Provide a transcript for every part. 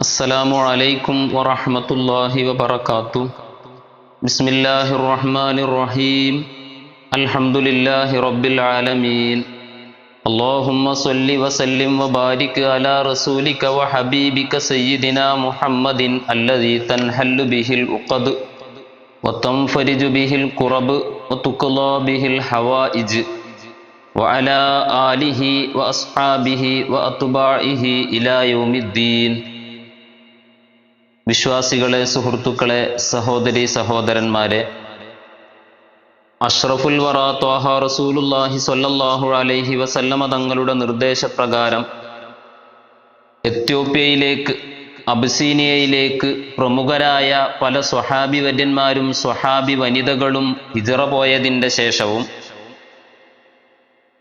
അസ്സലാമു അലൈക്കും വറഹ്മത്തുള്ളാഹി വബറകാതുഹു. ബിസ്മില്ലാഹിർ റഹ്മാനിർ റഹീം. അൽഹംദുലില്ലാഹി റബ്ബിൽ ആലമീൻ. അല്ലാഹുമ്മ സ്വല്ലി വസല്ലിം വബാരിക് അലാ റസൂലിക വഹബീബിക സയ്യിദിനാ മുഹമ്മദിൻ അല്ലദീ തൻഹല്ലു ബിഹിൽ ഉഖദ് വതൻഫരിജു ബിഹിൽ ഖുറബ് വതുഖ്ലാ ബിഹിൽ ഹവായിജ് വഅലാ ആലിഹി വഅസ്ഹാബിഹി വഅത്ബാഇഹി ഇലാ യൗമിദ്ദീൻ. വിശ്വാസികളെ, സുഹൃത്തുക്കളെ, സഹോദരി സഹോദരന്മാരെ, അഷ്റഫുൽ വറ ത്വാഹ റസൂലുള്ളാഹി സ്വല്ലല്ലാഹു അലൈഹി വസല്ലമ തങ്ങളുടെ നിർദ്ദേശപ്രകാരം എത്യോപ്യയിലേക്ക്, അബിസീനിയയിലേക്ക് പ്രമുഖരായ പല സ്വഹാബി വര്യന്മാരും സ്വഹാബി വനിതകളും ഹിജറ പോയതിൻ്റെ ശേഷവും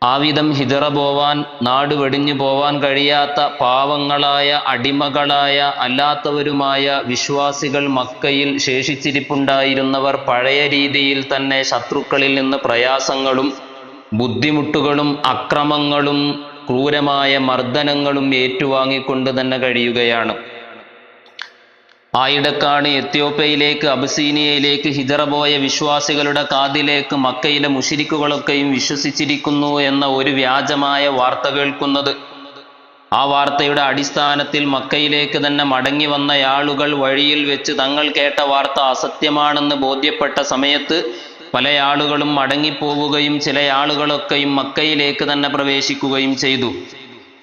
ആവിധം ഹിജറ പോവാൻ, നാട് വെടിഞ്ഞു പോവാൻ കഴിയാത്ത പാവങ്ങളായ, അടിമകളായ, അല്ലാത്തവരുമായ വിശ്വാസികൾ മക്കയിൽ ശേഷിച്ചിരിപ്പുണ്ടായിരുന്നവർ പഴയ രീതിയിൽ തന്നെ ശത്രുക്കളിൽ നിന്ന് പ്രയാസങ്ങളും ബുദ്ധിമുട്ടുകളും അക്രമങ്ങളും ക്രൂരമായ മർദ്ദനങ്ങളും ഏറ്റുവാങ്ങിക്കൊണ്ട് തന്നെ കഴിയുകയാണ്. ആയിടക്കാണ് എത്യോപ്യയിലേക്ക്, അബിസീനിയയിലേക്ക് ഹിജറ പോയ വിശ്വാസികളുടെ കാതിലേക്ക് മക്കയിലെ മുശ്രിക്കുകളൊക്കെയും വിശ്വസിച്ചിരിക്കുന്നു എന്ന ഒരു വ്യാജമായ വാർത്ത കേൾക്കുന്നത്. ആ വാർത്തയുടെ അടിസ്ഥാനത്തിൽ മക്കയിലേക്ക് തന്നെ മടങ്ങി വന്ന ആളുകൾ വഴിയിൽ വെച്ച് തങ്ങൾ കേട്ട വാർത്ത അസത്യമാണെന്ന് ബോധ്യപ്പെട്ട സമയത്ത് പല ആളുകളും മടങ്ങിപ്പോവുകയും ചില ആളുകളൊക്കെയും മക്കയിലേക്ക് തന്നെ പ്രവേശിക്കുകയും ചെയ്തു.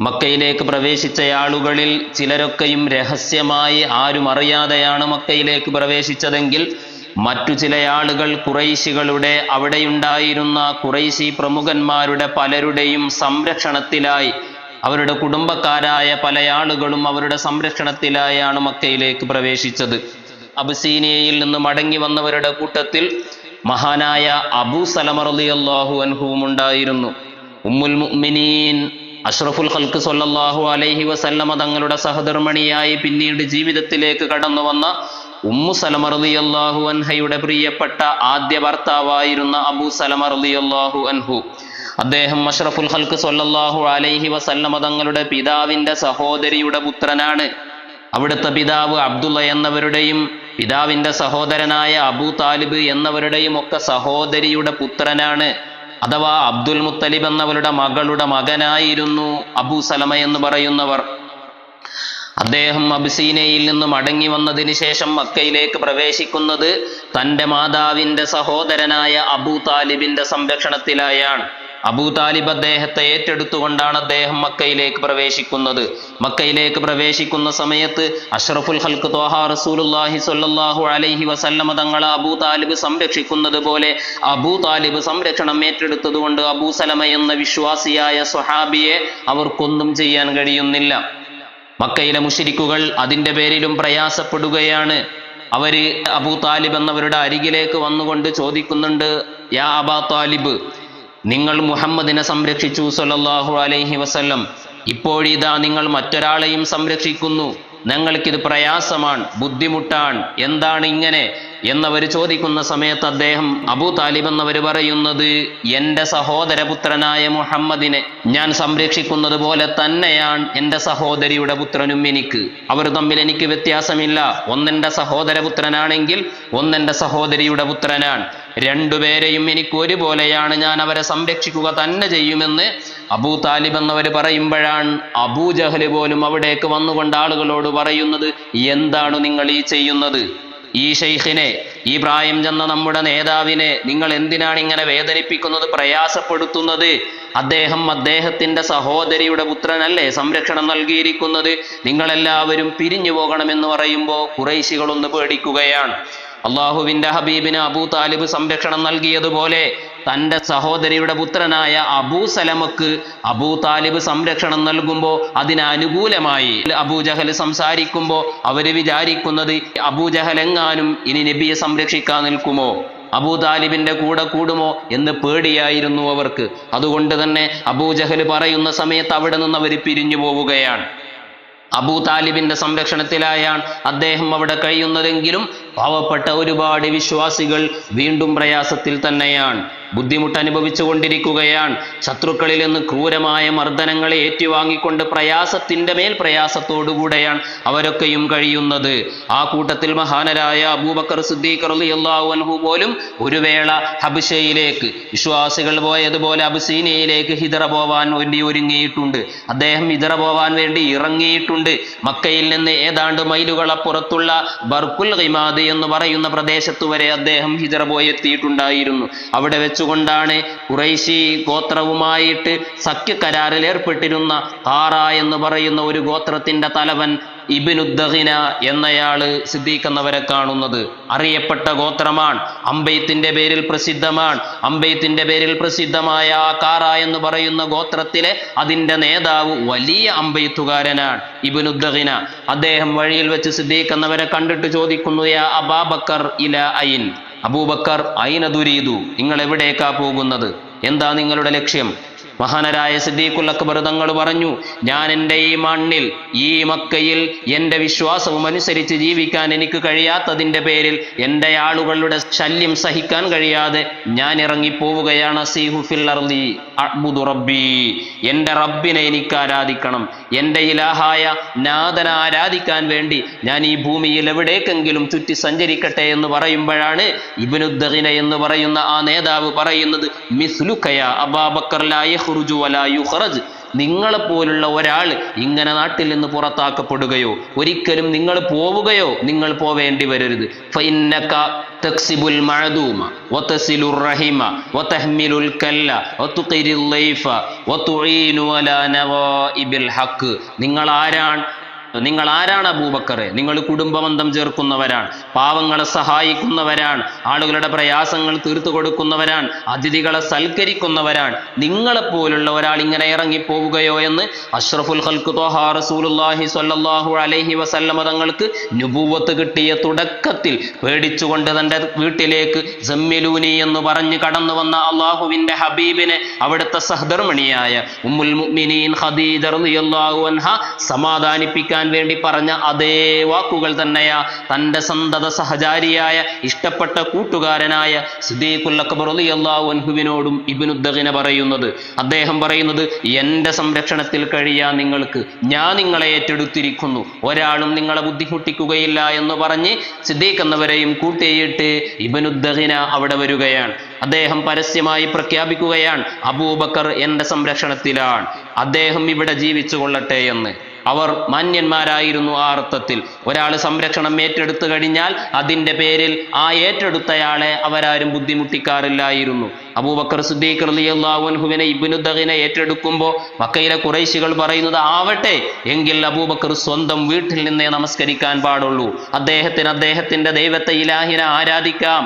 മക്കയിലേക്ക് പ്രവേശിച്ച ആളുകളിൽ ചിലരൊക്കെയും രഹസ്യമായി ആരും അറിയാതെയാണ് മക്കയിലേക്ക് പ്രവേശിച്ചതെങ്കിൽ മറ്റു ചില ആളുകൾ ഖുറൈശികളുടെ, അവിടെയുണ്ടായിരുന്ന ഖുറൈശി പ്രമുഖന്മാരുടെ പലരുടെയും സംരക്ഷണത്തിലായി, അവരുടെ കുടുംബക്കാരായ പല ആളുകളും അവരുടെ സംരക്ഷണത്തിലായാണ് മക്കയിലേക്ക് പ്രവേശിച്ചത്. അബിസീനിയയിൽ നിന്ന് മടങ്ങി വന്നവരുടെ കൂട്ടത്തിൽ മഹാനായ അബൂ സലമ റളിയല്ലാഹു അൻഹുവും ഉണ്ടായിരുന്നു. ഉമ്മുൽ മുഅ്മിനീൻ അഷ്റഫുൽ ഖൽഖ് സ്വല്ലല്ലാഹു അലൈഹി വസല്ലമ തങ്ങളുടെ സഹധർമ്മിണിയായി പിന്നീട് ജീവിതത്തിലേക്ക് കടന്നു വന്ന ഉമ്മു സലമ റളിയല്ലാഹു അൻഹയുടെ പ്രിയപ്പെട്ട ആദ്യ ഭർത്താവായിരുന്ന അബൂ സലമ റളിയല്ലാഹു അൻഹു. അദ്ദേഹം അഷ്റഫുൽ ഖൽഖ് സ്വല്ലല്ലാഹു അലൈഹി വസല്ലമ തങ്ങളുടെ പിതാവിന്റെ സഹോദരിയുടെ പുത്രനാണ്. അവിടുത്തെ പിതാവ് അബ്ദുള്ള എന്നവരുടെയും പിതാവിന്റെ സഹോദരനായ അബൂ താലിബ് എന്നവരുടെയും ഒക്കെ സഹോദരിയുടെ പുത്രനാണ്. അഥവാ അബ്ദുൽ മുത്തലിബ് എന്നവരുടെ മകളുടെ മകനായിരുന്നു അബൂ സലമ എന്ന് പറയുന്നവർ. അദ്ദേഹം അബിസീനയിൽ നിന്ന് മടങ്ങി വന്നതിന് ശേഷം മക്കയിലേക്ക് പ്രവേശിക്കുന്നത് തൻ്റെ മാതാവിൻ്റെ സഹോദരനായ അബൂ താലിബിന്റെ സംരക്ഷണത്തിലായാണ്. അബൂ താലിബ് അദ്ദേഹത്തെ ഏറ്റെടുത്തുകൊണ്ടാണ് അദ്ദേഹം മക്കയിലേക്ക് പ്രവേശിക്കുന്നത്. മക്കയിലേക്ക് പ്രവേശിക്കുന്ന സമയത്ത് അഷ്റഫുൽ ഖൽഖ് ത്വാഹ റസൂലുള്ളാഹി സ്വല്ലല്ലാഹു അലൈഹി വസല്ലമ തങ്ങളെ അബൂ താലിബ് സംരക്ഷിക്കുന്നത് പോലെ അബൂ താലിബ് സംരക്ഷണം ഏറ്റെടുത്തതുകൊണ്ട് അബൂ സലമ എന്ന വിശ്വാസിയായ സ്വഹാബിയെ അവർക്കൊന്നും ചെയ്യാൻ കഴിയുന്നില്ല. മക്കയിലെ മുശ്രിക്കുകൾ അതിൻ്റെ പേരിലും പ്രയാസപ്പെടുകയാണ്. അവര് അബൂ താലിബ് എന്നവരുടെ അരികിലേക്ക് വന്നുകൊണ്ട് ചോദിക്കുന്നുണ്ട്, യാ അബാ താലിബ്, നിങ്ങൾ മുഹമ്മദിനെ സംരക്ഷിച്ചു സ്വല്ലല്ലാഹു അലൈഹി വസല്ലം, ഇപ്പോഴിതാ നിങ്ങൾ മറ്റൊരാളെയും സംരക്ഷിക്കുന്നു, ഞങ്ങൾക്കിത് പ്രയാസമാണ്, ബുദ്ധിമുട്ടാണ്, എന്താണ് ഇങ്ങനെ എന്നവർ ചോദിക്കുന്ന സമയത്ത് അദ്ദേഹം, അബൂ താലിബ് എന്നവർ പറയുന്നത്, എൻ്റെ സഹോദരപുത്രനായ മുഹമ്മദിനെ ഞാൻ സംരക്ഷിക്കുന്നത് പോലെ തന്നെയാണ് എൻ്റെ സഹോദരിയുടെ പുത്രനും എനിക്ക്. അവർ തമ്മിൽ എനിക്ക് വ്യത്യാസമില്ല. ഒന്നെൻ്റെ സഹോദരപുത്രനാണെങ്കിൽ ഒന്നെൻ്റെ സഹോദരിയുടെ പുത്രനാണ്. രണ്ടുപേരെയും എനിക്ക് ഒരുപോലെയാണ്, ഞാൻ അവരെ സംരക്ഷിക്കുക തന്നെ ചെയ്യുമെന്ന് അബൂ താലിബ് എന്നവർ പറയുമ്പോഴാണ് അബൂ ജഹൽ പോലും അവിടേക്ക് വന്നുകൊണ്ട് ആളുകളോട് പറയുന്നത്, എന്താണ് നിങ്ങൾ ഈ ചെയ്യുന്നത്? ഈ ശൈഖിനെ, ഈ പ്രായം ചെന്ന നമ്മുടെ നേതാവിനെ നിങ്ങൾ എന്തിനാണ് ഇങ്ങനെ വേദനിപ്പിക്കുന്നത്, പ്രയാസപ്പെടുത്തുന്നത്? അദ്ദേഹത്തിന്റെ സഹോദരിയുടെ പുത്രനല്ലേ സംരക്ഷണം നൽകിയിരിക്കുന്നത്, നിങ്ങളെല്ലാവരും പിരിഞ്ഞു പോകണമെന്ന് പറയുമ്പോൾ ഖുറൈശികളൊന്ന് പേടിക്കുകയാണ്. അള്ളാഹുവിന്റെ ഹബീബിന് അബൂ താലിബ് സംരക്ഷണം നൽകിയതുപോലെ തൻ്റെ സഹോദരിയുടെ പുത്രനായ അബൂ സലമക്ക് അബൂ താലിബ് സംരക്ഷണം നൽകുമ്പോൾ അതിനനുകൂലമായി അബൂ ജഹൽ സംസാരിക്കുമ്പോൾ അവര് വിചാരിക്കുന്നത്, അബൂ ജഹൽ എങ്ങാനും ഇനി നബിയെ സംരക്ഷിക്കാൻ നിൽക്കുമോ, അബൂ താലിബിന്റെ കൂടെ കൂടുമോ എന്ന് പേടിയായിരുന്നു അവർക്ക്. അതുകൊണ്ട് തന്നെ അബൂ ജഹൽ പറയുന്ന സമയത്ത് അവിടെ നിന്ന് അവർ പിരിഞ്ഞു പോവുകയാണ്. അബൂ താലിബിന്റെ സംരക്ഷണത്തിലായാണ് അദ്ദേഹം അവിടെ കഴിയുന്നതെങ്കിലും പാവപ്പെട്ട ഒരുപാട് വിശ്വാസികൾ വീണ്ടും പ്രയാസത്തിൽ തന്നെയാണ്, ബുദ്ധിമുട്ട് അനുഭവിച്ചു കൊണ്ടിരിക്കുകയാണ്. ശത്രുക്കളിൽ നിന്ന് ക്രൂരമായ മർദ്ദനങ്ങളെ ഏറ്റുവാങ്ങിക്കൊണ്ട് പ്രയാസത്തിന്റെ മേൽ പ്രയാസത്തോടുകൂടെയാണ് അവരൊക്കെയും കഴിയുന്നത്. ആ കൂട്ടത്തിൽ മഹാനരായ അബൂബക്കർ സിദ്ദീഖ് റളിയല്ലാഹു അൻഹു പോലും ഒരു വേള ഹബശയിലേക്ക് വിശ്വാസികൾ പോയതുപോലെ അബസീനിയയിലേക്ക് ഹിജറ പോവാൻ വേണ്ടി ഒരുങ്ങിയിട്ടുണ്ട്. അദ്ദേഹം ഹിജറ പോവാൻ വേണ്ടി ഇറങ്ങിയിട്ടുണ്ട്. മക്കയിൽ നിന്ന് ഏതാണ്ട് മൈലുകളപ്പുറത്തുള്ള ബർക്കുൽ ഖിമാദ് എന്ന് പറയുന്ന പ്രദേശത്തു വരെ അദ്ദേഹം ഹിജറ പോയി എത്തിയിട്ടുണ്ടായിരുന്നു. അവിടെ വെച്ചുകൊണ്ടാണ് ഖുറൈശി ഗോത്രവുമായിട്ട് സഖ്യകരാറിൽ ഏർപ്പെട്ടിരുന്ന ഖാറ എന്ന് പറയുന്ന ഒരു ഗോത്രത്തിന്റെ തലവൻ ഇബ്നുദ്ദഗിന എന്നയാള് സിദ്ദീഖ് എന്നവരെ കാണുന്നത്. അറിയപ്പെട്ട ഗോത്രമാണ്, അമ്പെയ്ത്തിന്റെ പേരിൽ പ്രസിദ്ധമാണ്. അമ്പെയ്ത്തിന്റെ പേരിൽ പ്രസിദ്ധമായ ആ ഖാറ എന്ന് പറയുന്ന ഗോത്രത്തിലെ അതിന്റെ നേതാവ് വലിയ അമ്പെയ്ത്തുകാരനാണ് ഇബ്നുദ്ദഗിന. അദ്ദേഹം വഴിയിൽ വെച്ച് സിദ്ദീഖ് എന്നവരെ കണ്ടിട്ട് ചോദിക്കുന്നു, യാ അബാബക്കർ ഇല ഐൻ, അബൂബക്കർ ഐന ദുരീദു, നിങ്ങൾ എവിടേക്കാ പോകുന്നത്, എന്താ നിങ്ങളുടെ ലക്ഷ്യം? മഹാനരായ സിദ്ദീഖുൽ അക്ബർ തങ്ങൾ പറഞ്ഞു, ഞാൻ എൻ്റെ ഈ മണ്ണിൽ ഈ മക്കയിൽ എൻ്റെ വിശ്വാസവും അനുസരിച്ച് ജീവിക്കാൻ എനിക്ക് കഴിയാത്തതിൻ്റെ പേരിൽ എൻ്റെ ആളുകളുടെ ശല്യം സഹിക്കാൻ കഴിയാതെ ഞാൻ ഇറങ്ങിപ്പോവുകയാണ്. അസീഹു ഫിൽ അർളി അഅ്ബുദു റബ്ബി, എൻ്റെ റബ്ബിനെ എനിക്ക് ആരാധിക്കണം, എൻ്റെ ഇലാഹായ നാഥനെ ആരാധിക്കാൻ വേണ്ടി ഞാൻ ഈ ഭൂമിയിൽ എവിടേക്കെങ്കിലും ചുറ്റി സഞ്ചരിക്കട്ടെ എന്ന് പറയുമ്പോഴാണ് ഇബ്നുദ്ദഗിന എന്ന് പറയുന്ന ആ നേതാവ് പറയുന്നത്, മിസ്ലുകയ അബൂബക്കർ ലാ യഖ്റുജു വലാ യുഖ്റജ്, നിങ്ങളെപ്പോലുള്ള ഒരാൾ ഇങ്ങനെ നാട്ടിൽ നിന്ന് പുറത്താക്കപ്പെടുകയോ ഒരിക്കലും നിങ്ങൾ പോവുകയോ നിങ്ങൾ പോവേണ്ടി വരരുത്. ഫഇന്നക തക്സിബുൽ മഅദൂമ വതസിലുർ റഹിമ വതഹ്മിലുൽ കല്ല വതുഖിരിൽ ലൈഫ വതുഈനു അലാ നവാഇബിൽ ഹഖ്. നിങ്ങൾ ആരാണ് അബൂബക്കറെ? നിങ്ങൾ കുടുംബബന്ധം ചേർക്കുന്നവരാണ്, പാവങ്ങളെ സഹായിക്കുന്നവരാണ്, ആളുകളുടെ പ്രയാസങ്ങൾ തീർത്തു കൊടുക്കുന്നവരാണ്, അതിഥികളെ സൽക്കരിക്കുന്നവരാണ്. നിങ്ങളെപ്പോലുള്ള ഒരാൾ ഇങ്ങനെ ഇറങ്ങിപ്പോവുകയോ എന്ന് അഷ്റഫുൽ ഖൽഖ് ത്വഹ റസൂലുള്ളാഹി സ്വല്ലല്ലാഹു അലൈഹി വസല്ലമ തങ്ങൾക്ക് നുബുവത്ത് കിട്ടിയ തുടക്കത്തിൽ പേടിച്ചുകൊണ്ട് തൻ്റെ വീട്ടിലേക്ക് സമ്മിലൂനി എന്ന് പറഞ്ഞ് കടന്നു വന്ന അള്ളാഹുവിൻ്റെ ഹബീബിനെ അവിടുത്തെ സഹധർമ്മിണിയായ ഉമ്മുൽ മുഅ്മിനീൻ ഖദീജ റളിയല്ലാഹു അൻഹ സമാധാനിപ്പിക്കാൻ വേണ്ടി പറഞ്ഞ അതേ വാക്കുകൾ തന്നെയാ തൻ്റെ സന്തത സഹചാരിയായ ഇഷ്ടപ്പെട്ട കൂട്ടുകാരനായ സിദ്ദീഖുൽ അക്ബർ റളിയല്ലാഹു അൻഹുവിനോടും ഇബ്നുദ്ദഗിന പറയുന്നത്. അദ്ദേഹം പറയുന്നത്, എൻ്റെ സംരക്ഷണത്തിൽ കഴിയാൻ നിങ്ങൾക്ക് ഞാൻ നിങ്ങളെ ഏറ്റെടുത്തിരിക്കുന്നു, ഒരാളും നിങ്ങളെ ബുദ്ധിമുട്ടിക്കുകയില്ല എന്ന് പറഞ്ഞ് സിദ്ദീഖ് എന്നവരെയും കൂട്ടിയിട്ട് ഇബ്നുദ്ദഗിന അവിടെ വരികയാണ്. അദ്ദേഹം പരസ്യമായി പ്രഖ്യാപിക്കുകയാണ്, അബൂബക്കർ എൻ്റെ സംരക്ഷണത്തിലാണ്, അദ്ദേഹം ഇവിടെ ജീവിച്ചു കൊള്ളട്ടെ എന്ന്. അവർ മാന്യന്മാരായിരുന്നു ആ അർത്ഥത്തിൽ. ഒരാൾ സംരക്ഷണം ഏറ്റെടുത്തു കഴിഞ്ഞാൽ അതിൻ്റെ പേരിൽ ആ ഏറ്റെടുത്തയാളെ അവരാരും ബുദ്ധിമുട്ടിക്കാറില്ലായിരുന്നു. അബൂബക്കർ സിദ്ദീഖ് റളിയല്ലാഹു അൻഹുവിനെ ഇബ്നുദ്ദഗിന ഏറ്റെടുക്കുമ്പോൾ മക്കയിലെ ഖുറൈശികൾ പറയുന്നത്, ആവട്ടെ എങ്കിൽ അബൂബക്കർ സ്വന്തം വീട്ടിൽ നിന്നേ നമസ്കരിക്കാൻ പാടുള്ളൂ, അദ്ദേഹത്തിന്റെ ദൈവത്തെ ഇലാഹിനെ ആരാധിക്കാം,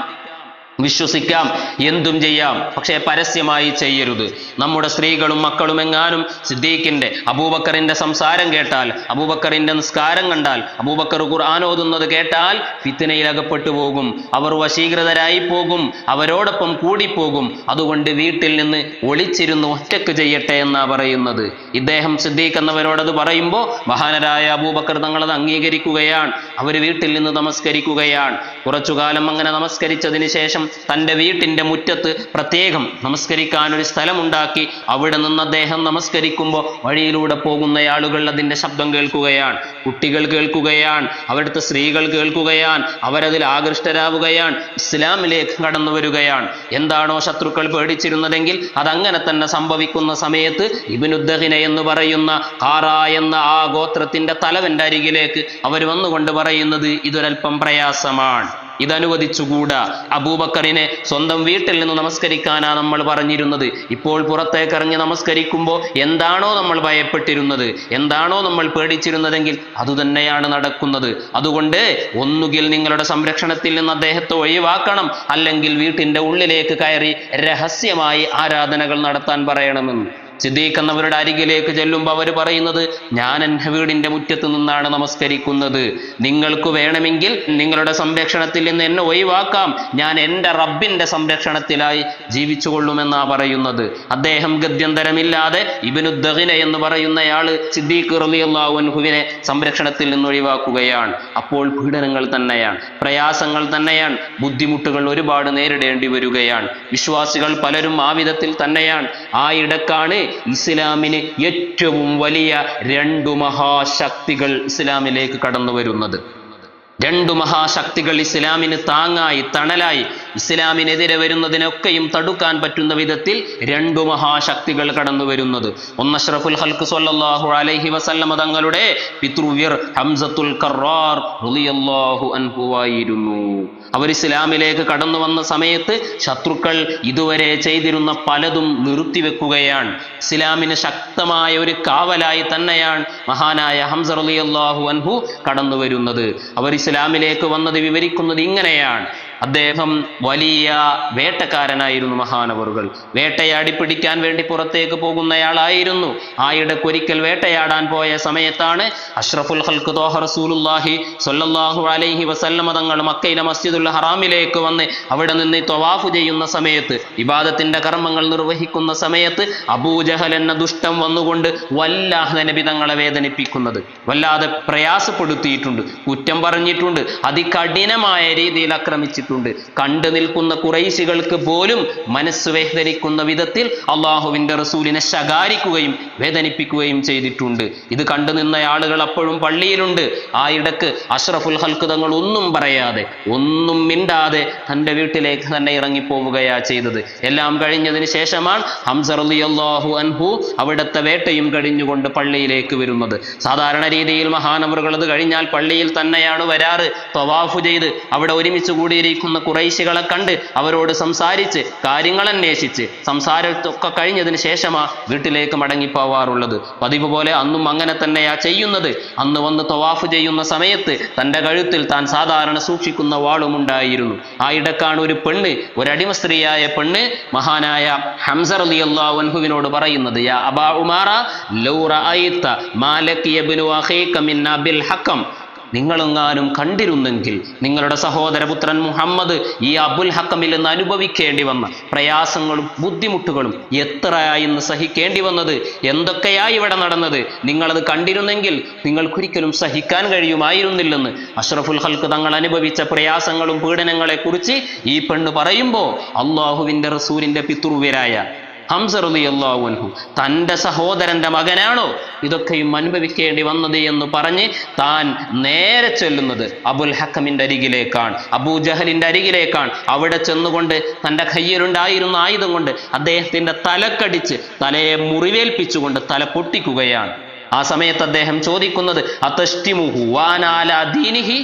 വിശ്വസിക്കാം, എന്തും ചെയ്യാം, പക്ഷേ പരസ്യമായി ചെയ്യരുത്. നമ്മുടെ സ്ത്രീകളും മക്കളും എങ്ങാനും സിദ്ദീഖിന്റെ അബൂബക്കറിന്റെ സംസാരം കേട്ടാൽ, അബൂബക്കറിന്റെ നിസ്കാരം കണ്ടാൽ, അബൂബക്കർ ഖുർആൻ ഓതുന്നത് കേട്ടാൽ ഫിത്നയിൽ അകപ്പെട്ടു പോകും, അവർ വശീകൃതരായി പോകും, അവരോടൊപ്പം കൂടിപ്പോകും. അതുകൊണ്ട് വീട്ടിൽ നിന്ന് ഒളിച്ചിരുന്ന് ഒറ്റക്ക് ചെയ്യട്ടെ എന്നാ പറയുന്നത്. ഇദ്ദേഹം സിദ്ദീഖ് എന്നവരോടത് പറയുമ്പോൾ മഹാനരായ അബൂബക്കർ തങ്ങളത് അംഗീകരിക്കുകയാണ്. അവർ വീട്ടിൽ നിന്ന് നമസ്കരിക്കുകയാണ്. കുറച്ചുകാലം അങ്ങനെ നമസ്കരിച്ചതിന് ശേഷം തൻ്റെ വീട്ടിൻ്റെ മുറ്റത്ത് പ്രത്യേകം നമസ്കരിക്കാൻ ഒരു സ്ഥലമുണ്ടാക്കി. അവിടെ നിന്ന് അദ്ദേഹം നമസ്കരിക്കുമ്പോൾ വഴിയിലൂടെ പോകുന്ന ആളുകൾ അതിൻ്റെ ശബ്ദം കേൾക്കുകയാണ്, കുട്ടികൾ കേൾക്കുകയാണ്, അവിടുത്തെ സ്ത്രീകൾ കേൾക്കുകയാണ്, അവരതിൽ ആകൃഷ്ടരാവുകയാണ്, ഇസ്ലാമിലേക്ക് കടന്നു വരികയാണ്. എന്താണോ ശത്രുക്കൾ പേടിച്ചിരുന്നതെങ്കിൽ അതങ്ങനെ തന്നെ സംഭവിക്കുന്ന സമയത്ത് ഇബ്നുദ്ദഗിന എന്ന് പറയുന്ന ഖാറ എന്ന ആ ഗോത്രത്തിന്റെ തലവന്റെ അരികിലേക്ക് അവർ വന്നുകൊണ്ട് പറയുന്നത്, ഇതൊരൽപ്പം പ്രയാസമാണ്, ഇതനുവദിച്ചുകൂടാ. അബൂബക്കറിനെ സ്വന്തം വീട്ടിൽ നിന്ന് നമസ്കരിക്കാനാ നമ്മൾ പറഞ്ഞിരുന്നത്. ഇപ്പോൾ പുറത്തേക്കിറങ്ങി നമസ്കരിക്കുമ്പോൾ എന്താണോ നമ്മൾ ഭയപ്പെട്ടിരുന്നത്, എന്താണോ നമ്മൾ പേടിച്ചിരുന്നതെങ്കിൽ അതുതന്നെയാണ് നടക്കുന്നത്. അതുകൊണ്ട് ഒന്നുകിൽ നിങ്ങളുടെ സംരക്ഷണത്തിൽ നിന്ന് അദ്ദേഹത്തെ ഒഴിവാക്കണം, അല്ലെങ്കിൽ വീട്ടിന്റെ ഉള്ളിലേക്ക് കയറി രഹസ്യമായി ആരാധനകൾ നടത്താൻ പറയണമെന്ന്. സിദ്ദീഖ് എന്നവരുടെ അരികിലേക്ക് ചെല്ലുമ്പോൾ അവർ പറയുന്നത്, ഞാൻ എൻ്റെ വീടിൻ്റെ മുറ്റത്ത് നിന്നാണ് നമസ്കരിക്കുന്നത്, നിങ്ങൾക്ക് വേണമെങ്കിൽ നിങ്ങളുടെ സംരക്ഷണത്തിൽ നിന്ന് എന്നെ ഒഴിവാക്കാം, ഞാൻ എൻ്റെ റബ്ബിൻ്റെ സംരക്ഷണത്തിലായി ജീവിച്ചുകൊള്ളുമെന്നാ പറയുന്നത്. അദ്ദേഹം ഗത്യന്തരമില്ലാതെ ഇബ്നു ദഗ്ന എന്ന് പറയുന്നയാൾ സിദ്ദീഖ് റളിയല്ലാഹു അൻഹുവിനെ സംരക്ഷണത്തിൽ നിന്ന് ഒഴിവാക്കുകയാണ്. അപ്പോൾ പീഡനങ്ങൾ തന്നെയാണ്, പ്രയാസങ്ങൾ തന്നെയാണ്, ബുദ്ധിമുട്ടുകൾ ഒരുപാട് നേരിടേണ്ടി വരികയാണ്. വിശ്വാസികൾ പലരും ആ വിധത്തിൽ തന്നെയാണ്. ആ ഇടക്കാണ് ഇസ്ലാമിന് ഏറ്റവും വലിയ 2 മഹാശക്തികൾ ഇസ്ലാമിലേക്ക് കടന്നു വരുന്നത്. 2 മഹാശക്തികൾ ഇസ്ലാമിന് താങ്ങായി തണലായി ഇസ്ലാമിനെതിരെ വരുന്നതിനൊക്കെയും തടുക്കാൻ പറ്റുന്ന വിധത്തിൽ 2 മഹാശക്തികൾ കടന്നു വരുന്നത്. ഒന്ന് അഷ്റഫുൽ ഖൽഖ് സ്വല്ലല്ലാഹു അലൈഹി വസല്ലമ തങ്ങളുടെ പിതൃവ്യർ ഹംസത്തുൽ കറാർ റളിയല്ലാഹു അൻഹു ആയിരുന്നു. അവർ ഇസ്ലാമിലേക്ക് കടന്നു വന്ന സമയത്ത് ശത്രുക്കൾ ഇതുവരെ ചെയ്തിരുന്ന പലതും നിർത്തിവെക്കുകയാണ്. ഇസ്ലാമിന് ശക്തമായ ഒരു കാവലായി തന്നെയാണ് മഹാനായ ഹംസ റളിയല്ലാഹു അൻഹു കടന്നു വരുന്നത്. അവർ ഇസ്ലാമിലേക്ക് വന്നത് വിവരിക്കുന്നത് ഇങ്ങനെയാണ്. അദ്ദേഹം വലിയ വേട്ടക്കാരനായിരുന്നു. മഹാനവറുകൾ വേട്ടയാടി പിടിക്കാൻ വേണ്ടി പുറത്തേക്ക് പോകുന്നയാളായിരുന്നു. ആയിടക്കൊരിക്കൽ വേട്ടയാടാൻ പോയ സമയത്താണ് അഷ്റഫുൽ ഖൽഖ് ത്വാഹ റസൂലുള്ളാഹി സ്വല്ലല്ലാഹു അലൈഹി വസല്ലമ തങ്ങൾ മക്കയിലെ മസ്ജിദുൽ ഹറാമിലേക്ക് വന്ന് അവിടെ നിന്ന് തവാഫ് ചെയ്യുന്ന സമയത്ത്, ഇബാദത്തിന്റെ കർമ്മങ്ങൾ നിർവഹിക്കുന്ന സമയത്ത് അബൂജഹൽ എന്ന ദുഷ്ടം വന്നുകൊണ്ട് വല്ലാതെ നബി തങ്ങളെ വേദനിപ്പിക്കുന്നത്, വല്ലാതെ പ്രയാസപ്പെടുത്തിയിട്ടുണ്ട്, കുറ്റം പറഞ്ഞിട്ടുണ്ട്, അതികഠിനമായ രീതിയിൽ ആക്രമിച്ചിട്ടുണ്ട്. കണ്ടു നിൽക്കുന്ന ഖുറൈശികൾക്ക് പോലും മനസ്സ് വേദനിക്കുന്ന വിധത്തിൽ അള്ളാഹുവിന്റെ റസൂലിനെ ശകാരിക്കുകയും വേദനിപ്പിക്കുകയും ചെയ്തിട്ടുണ്ട്. ഇത് കണ്ടു നിന്ന ആളുകൾ അപ്പോഴും പള്ളിയിലുണ്ട്. ആ ഇടക്ക് അഷ്റഫുൽ ഖൽഖ് തങ്ങൾ ഒന്നും പറയാതെ, ഒന്നും മിണ്ടാതെ തൻ്റെ വീട്ടിലേക്ക് തന്നെ ഇറങ്ങിപ്പോവുകയാ ചെയ്തത്. എല്ലാം കഴിഞ്ഞതിന് ശേഷമാണ് ഹംസ റളിയല്ലാഹു അൻഹു അവിടുത്തെ വേട്ടയും കഴിഞ്ഞുകൊണ്ട് പള്ളിയിലേക്ക് വരുന്നത്. സാധാരണ രീതിയിൽ മഹാനവറുകൾ അത് കഴിഞ്ഞാൽ പള്ളിയിൽ തന്നെയാണ് വരാറ്. തവാഫ് ചെയ്ത് അവിടെ ഒരുമിച്ച് കൂടിയിരിക്കുന്ന ഖുറൈശികളെ കണ്ട് അവരോട് സംസാരിച്ച് കാര്യങ്ങൾ അന്വേഷിച്ച് സംസാരത്തൊക്കെ കഴിഞ്ഞതിന് ശേഷമാ വീട്ടിലേക്ക് മടങ്ങിപ്പോവാറുള്ളത്. പതിവ് പോലെ അന്നും അങ്ങനെ തന്നെയാ ചെയ്യുന്നത്. അന്ന് വന്ന് തവാഫ് ചെയ്യുന്ന സമയത്ത് തൻ്റെ കഴുത്തിൽ താൻ സാധാരണ സൂക്ഷിക്കുന്ന വാളുമുണ്ടായിരുന്നു. ആ ഇടക്കാണ് ഒരു പെണ്ണ്, ഒരടിമ സ്ത്രീയായ പെണ്ണ് മഹാനായ ഹംസ റളിയല്ലാഹു അൻഹുവിനോട് പറയുന്നത്, യാ അബാ ഉമാറ ലൗ റഅയ്ത മാ ലഖിയ ഇബ്നു അഖീക മിൻ അബിൽ ഹക്കം, നിങ്ങളെങ്ങാനും കണ്ടിരുന്നെങ്കിൽ നിങ്ങളുടെ സഹോദരപുത്രൻ മുഹമ്മദ് ഈ അബുൽ ഹക്കമിൽ നിന്ന് അനുഭവിക്കേണ്ടി വന്ന പ്രയാസങ്ങളും ബുദ്ധിമുട്ടുകളും എത്രയായിന്ന് സഹിക്കേണ്ടി വന്നത്, എന്തൊക്കെയായി ഇവിടെ നടന്നത്, നിങ്ങളത് കണ്ടിരുന്നെങ്കിൽ നിങ്ങൾക്കൊരിക്കലും സഹിക്കാൻ കഴിയുമായിരുന്നില്ലെന്ന് അഷ്റഫുൽ ഖൽഖ് തങ്ങൾ അനുഭവിച്ച പ്രയാസങ്ങളും പീഡനങ്ങളെ കുറിച്ച് ഈ പെണ്ണ് പറയുമ്പോൾ അള്ളാഹുവിന്റെ റസൂലിന്റെ പിതൃവ്യരായ ഹംസ റളിയല്ലാഹു അൻഹു തൻ്റെ സഹോദരന്റെ മകനാണോ ഇതൊക്കെയും അനുഭവിക്കേണ്ടി വന്നത് എന്ന് പറഞ്ഞ് താൻ നേരെ ചെല്ലുന്നത് അബുൽ ഹക്കമിന്റെ അരികിലേക്കാണ്, അബൂജഹലിന്റെ അരികിലേക്കാണ്. അവിടെ ചെന്നുകൊണ്ട് തൻ്റെ കയ്യിലുണ്ടായിരുന്ന ആയുധം കൊണ്ട് അദ്ദേഹത്തിന്റെ തലക്കടിച്ച് തലയെ മുറിവേൽപ്പിച്ചുകൊണ്ട് തല പൊട്ടിക്കുകയാണ്. ആ സമയത്ത് അദ്ദേഹം ചോദിക്കുന്നത്, അതഷ്ടിമുഹു വാനാല ദീനിഹി,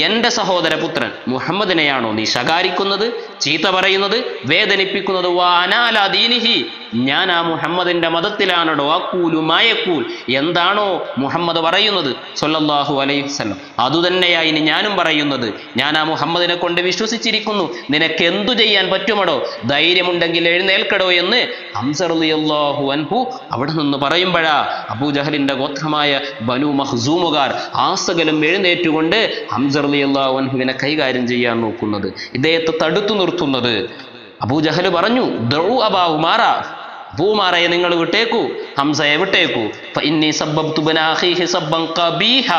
എന്റെ സഹോദരപുത്രൻ മുഹമ്മദിനെയാണോ നീ ശകാരിക്കുന്നത്, ചീത്ത പറയുന്നത്, വേദനിപ്പിക്കുന്നത്? വാനാല ദീനിഹി, ഞാൻ ആ മുഹമ്മദിന്റെ മതത്തിലാണോ? അക്കൂലു മായക്കൂൽ, എന്താണോ മുഹമ്മദ് പറയുന്നത് സ്വല്ലല്ലാഹു അലൈഹി വസല്ലം അതുതന്നെയാ ഇനി ഞാനും പറയുന്നത്. ഞാൻ ആ മുഹമ്മദിനെ കൊണ്ട് വിശ്വസിച്ചിരിക്കുന്നു, നിനക്ക് എന്തു ചെയ്യാൻ പറ്റുമടോ, ധൈര്യമുണ്ടെങ്കിൽ എഴുന്നേൽക്കടോ എന്ന് ഹംസ റളിയല്ലാഹു അൻഹു അവിടെ നിന്ന് പറയുമ്പോഴാ അബൂജഹലിന്റെ ഗോത്രമായ ബനു മഖ്സൂമുകാർ ആസകലം എഴുന്നേറ്റുകൊണ്ട് ഹംസ റളിയല്ലാഹു അൻഹുവിനെ കൈകാര്യം ചെയ്യാൻ നോക്കുന്നത്, ഇദ്ദേഹത്തെ തടുത്തു നിർത്തുന്നത്. അബൂജഹൽ പറഞ്ഞു, ദഉ അബാ ഉമാറ, അബൂമാറയെ നിങ്ങൾ വിട്ടേക്കൂ, ഹംസയെ വിട്ടേക്കൂ. ഫഇന്നി സബ്ബബ്തു ബിനാ അഖീഹി സബ്ബൻ ഖബീഹ,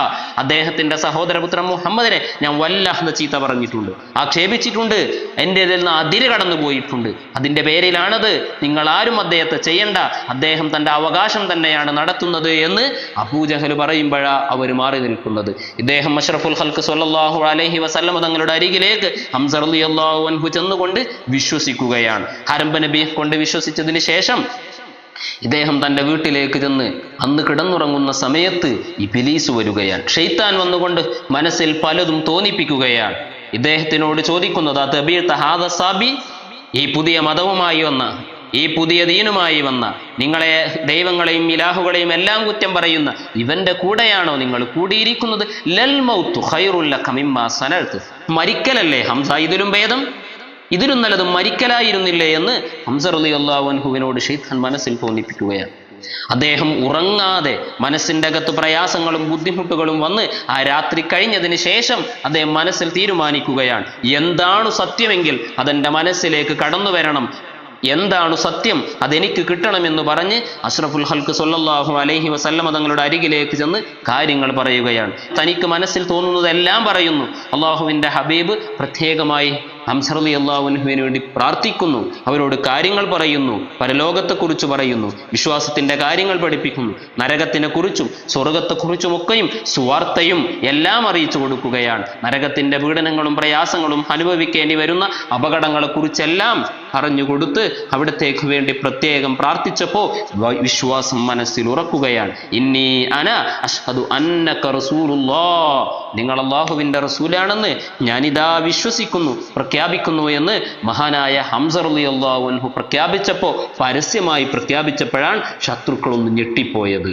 അദ്ദേഹത്തിന്റെ സഹോദരപുത്രൻ മുഹമ്മദിനെ ഞാൻ വല്ലാതെ ചീത്ത പറഞ്ഞിട്ടുണ്ട്, ആക്ഷേപിച്ചിട്ടുണ്ട്, എൻ്റെ ഇതിൽ നിന്ന് അതിര് കടന്നു പോയിട്ടുണ്ട്. അതിൻ്റെ പേരിലാണത്, നിങ്ങൾ ആരും അദ്ദേഹത്തെ ചെയ്യണ്ട, അദ്ദേഹം തൻ്റെ അവകാശം തന്നെയാണ് നടത്തുന്നത് എന്ന് അബൂജഹൽ പറയുമ്പോഴാ അവർ മാറി നിൽക്കുന്നത്. ഇദ്ദേഹം അഷ്റഫുൽ ഖൽഖ് സ്വല്ലല്ലാഹു അലൈഹി വസല്ലം തങ്ങളുടെ അരികിലേക്ക് ഹംസ റളിയല്ലാഹു അൻഹു ചെന്നുകൊണ്ട് വിശ്വസിക്കുകയാണ്. ഹരംബ നബിയെ കൊണ്ട് വിശ്വസിച്ചതിന് ശേഷം ഇദ്ദേഹം തൻ്റെ വീട്ടിലേക്ക് ചെന്ന് അന്ന് കിടന്നുറങ്ങുന്ന സമയത്ത് ഇബ്ലീസ് വരികയാണ്. ഷെയ്ത്താൻ വന്നുകൊണ്ട് മനസ്സിൽ പലതും തോന്നിപ്പിക്കുകയാണ്. ഇദ്ദേഹത്തിനോട് ചോദിക്കുന്നത്, അതബീഅത ഹാദ സാബി, ഈ പുതിയ മതവുമായി വന്ന, ഈ പുതിയ ദീനുമായി വന്ന, നിങ്ങളെ ദൈവങ്ങളെയും ഇലാഹുകളെയും എല്ലാം കുറ്റം പറയുന്ന ഇവന്റെ കൂടെയാണോ നിങ്ങൾ കൂടിയിരിക്കുന്നത്? ലൽ മൗതു ഖൈറുൽ ലക മിമ്മാ സനഅത, മരിക്കലല്ലേ ഹംസ ഇതിലും ഭേദം? ഇതിലും നല്ലത് മരിക്കലായിരുന്നില്ലേ എന്ന് ഹംസ റളിയല്ലാഹു അൻഹുവിനോട് ശൈത്താൻ മനസ്സിൽ തോന്നിപ്പിക്കുകയാണ്. അദ്ദേഹം ഉറങ്ങാതെ മനസ്സിൻ്റെ അകത്ത് പ്രയാസങ്ങളും ബുദ്ധിമുട്ടുകളും വന്ന് ആ രാത്രി കഴിഞ്ഞതിന് ശേഷം അദ്ദേഹം മനസ്സിൽ തീരുമാനിക്കുകയാണ്, എന്താണ് സത്യമെങ്കിൽ അതെൻ്റെ മനസ്സിലേക്ക് കടന്നു വരണം, എന്താണ് സത്യം അതെനിക്ക് കിട്ടണമെന്ന് പറഞ്ഞ് അഷ്റഫുൽ ഖൽഖ് സ്വല്ലല്ലാഹു അലൈഹി വസല്ലമ തങ്ങളുടെ അരികിലേക്ക് ചെന്ന് കാര്യങ്ങൾ പറയുകയാണ്. തനിക്ക് മനസ്സിൽ തോന്നുന്നതെല്ലാം പറയുന്നു. അള്ളാഹുവിൻ്റെ ഹബീബ് പ്രത്യേകമായി ഹംസ റളിയല്ലാഹു അൻഹുവിന് വേണ്ടി പ്രാർത്ഥിക്കുന്നു, അവരോട് കാര്യങ്ങൾ പറയുന്നു, പരലോകത്തെക്കുറിച്ച് പറയുന്നു, വിശ്വാസത്തിന്റെ കാര്യങ്ങൾ പഠിപ്പിക്കുന്നു, നരകത്തിനെ കുറിച്ചും സ്വർഗത്തെക്കുറിച്ചുമൊക്കെയും സുവാർത്തയും എല്ലാം അറിയിച്ചു കൊടുക്കുകയാണ്. നരകത്തിന്റെ പീഡനങ്ങളും പ്രയാസങ്ങളും അനുഭവിക്കേണ്ടി വരുന്ന അപകടങ്ങളെക്കുറിച്ചെല്ലാം അറിഞ്ഞുകൊടുത്ത് അവിടത്തേക്ക് വേണ്ടി പ്രത്യേകം പ്രാർത്ഥിച്ചപ്പോൾ വിശ്വാസം മനസ്സിൽ ഉറക്കുകയാണ്. ഇന്നി അന അഷ്ഹദു അന്നക റസൂലുള്ളാഹ്, നിങ്ങൾ അല്ലാഹുവിന്റെ റസൂലാണെന്ന് ഞാനിതാ വിശ്വസിക്കുന്നു, പ്രഖ്യാപിക്കുന്നു എന്ന് മഹാനായ ഹംസ റളിയല്ലാഹു അൻഹു പ്രഖ്യാപിച്ചപ്പോൾ, പരസ്യമായി പ്രഖ്യാപിച്ചപ്പോഴാണ് ശത്രുക്കളൊന്ന് ഞെട്ടിപ്പോയത്.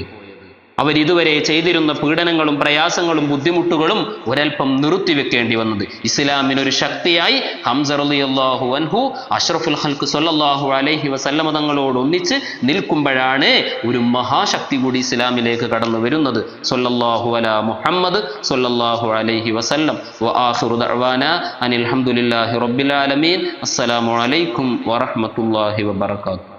അവരിതുവരെ ചെയ്തിരുന്ന പീഡനങ്ങളും പ്രയാസങ്ങളും ബുദ്ധിമുട്ടുകളും ഒരൽപ്പം നിർത്തിവെക്കേണ്ടി വന്നത്. ഇസ്ലാമിനൊരു ശക്തിയായി ഹംസ റളിയല്ലാഹു അൻഹു അഷ്റഫുൽ ഖൽഖ് സ്വല്ലല്ലാഹു അലൈഹി വസല്ലമ തങ്ങളോട് ഒന്നിച്ച് നിൽക്കുമ്പോഴാണ് ഒരു മഹാശക്തി കൂടി ഇസ്ലാമിലേക്ക് കടന്നു വരുന്നത്. സ്വല്ലല്ലാഹു അലാ മുഹമ്മദ് സ്വല്ലല്ലാഹു അലൈഹി വസല്ലം. വആഖിറു ദഅ്വാനാ അനിൽ ഹംദുലില്ലാഹി റബ്ബിൽ ആലമീൻ. അസ്സലാമു അലൈക്കും വറഹ്മത്തുള്ളാഹി വബറകാതുഹു.